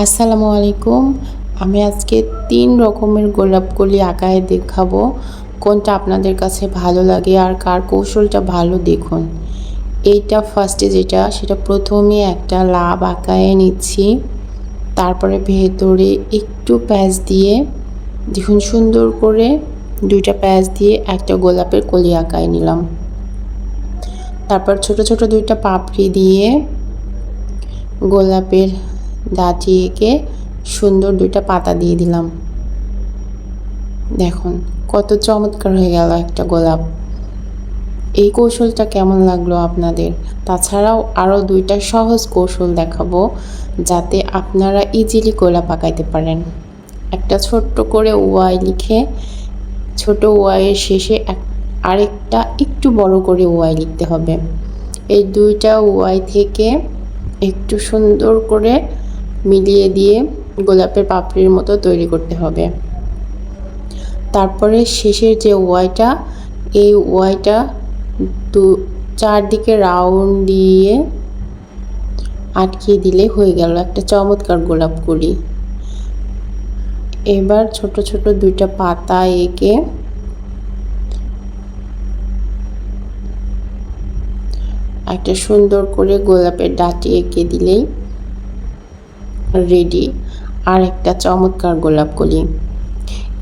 আসসালামু আলাইকুম। আমি আজকে ৩ রকমের গোলাপ কলি আঁকায় দেখাবো। কোনটা আপনাদের কাছে ভালো লাগে আর কার কৌশলটা ভালো দেখুন। এইটা ফার্স্টে সেটা প্রথমে একটা লাভ আঁকায়ে নিচ্ছি। তারপরে ভেতরে একটু প্যাঁচ দিয়ে দেখুন সুন্দর করে ২টা প্যাঁচ দিয়ে একটা গোলাপের কলি আঁকায় নিলাম। তারপর ছোট ছোট ২টা পাপড়ি দিয়ে গোলাপের ডাঁটি এঁকে সুন্দর ২টা পাতা দিয়ে দিলাম। দেখুন কত চমৎকার হয়ে গেল একটা গোলাপ। এই কৌশলটা কেমন লাগলো আপনাদের? তাছাড়াও আরও ২টা সহজ কৌশল দেখাবো যাতে আপনারা ইজিলি গোলাপ আঁকাইতে পারেন। একটা ছোট্ট করে ওয়াই লিখে ছোট ওয়াইয়ের শেষে আরেকটা একটু বড় করে ওয়াই লিখতে হবে। এই ২টা ওয়াই থেকে একটু সুন্দর করে মিলিয়ে দিয়ে গোলাপের পাপড়ির মতো তৈরি করতে হবে। তারপরে শেষের যে ওয়াইটা, এই ওয়াইটা চারদিকে রাউন্ড দিয়ে আটকিয়ে দিলে হয়ে গেল একটা চমৎকার গোলাপ কলি। এবার ছোট ছোট ২টা পাতা এঁকে একটা সুন্দর করে গোলাপের ডাঁটি এঁকে দিলেই রেডি আর একটা চমৎকার গোলাপ কলি।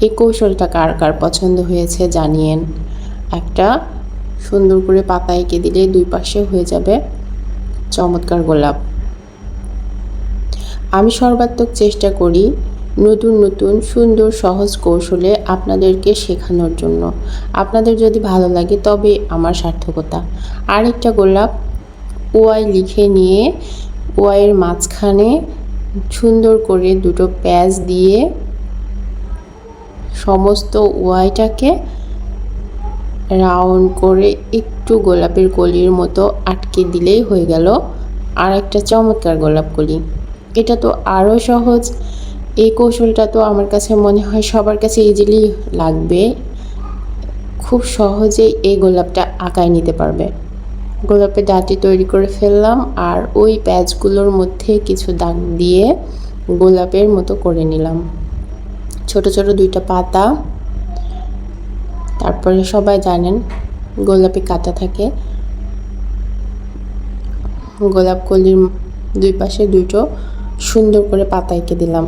এই কৌশলটা কার কার পছন্দ হয়েছে জানিয়েন। একটা সুন্দর করে পাতা এঁকে দিলে ২ পাশে হয়ে যাবে চমৎকার গোলাপ। আমি সর্বাত্মক চেষ্টা করি নতুন নতুন সুন্দর সহজ কৌশলে আপনাদেরকে শেখানোর জন্য। আপনাদের যদি ভালো লাগে তবে আমার সার্থকতা। আরেকটা গোলাপ ওয়াই লিখে নিয়ে ওয়াইয়ের মাঝখানে সুন্দর করে ২টো প্যাঁচ দিয়ে সমস্ত ওয়াইটাকে রাউন্ড করে একটু গোলাপের কলির মতো আটকে দিলেই হয়ে গেল আর একটা চমৎকার গোলাপ কলি। এটা তো আরও সহজ। এই কৌশলটা তো আমার কাছে মনে হয় সবার কাছে ইজিলি লাগবে। খুব সহজেই এই গোলাপটা আঁকায় নিতে পারবে। গোলাপের ডাঁটি তৈরি করে ফেললাম আর ওই প্যাচগুলোর মধ্যে কিছু দাগ দিয়ে গোলাপের মতো করে নিলাম। ছোট ছোট ২টা পাতা। তারপরে সবাই জানেন গোলাপে কাঁটা থাকে। গোলাপ কলির ২ পাশে ২টো সুন্দর করে পাতা এঁকে দিলাম।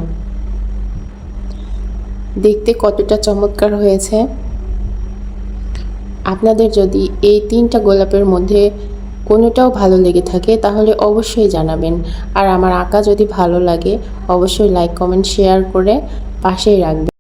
দেখতে কতটা চমৎকার হয়েছে। আপনাদের যদি এই ৩টা গোলাপের মধ্যে কোনোটাও ভালো লেগে থাকে তাহলে অবশ্যই জানাবেন। আর আমার আঁকা যদি ভালো লাগে অবশ্যই লাইক কমেন্ট শেয়ার করে পাশেই রাখবেন।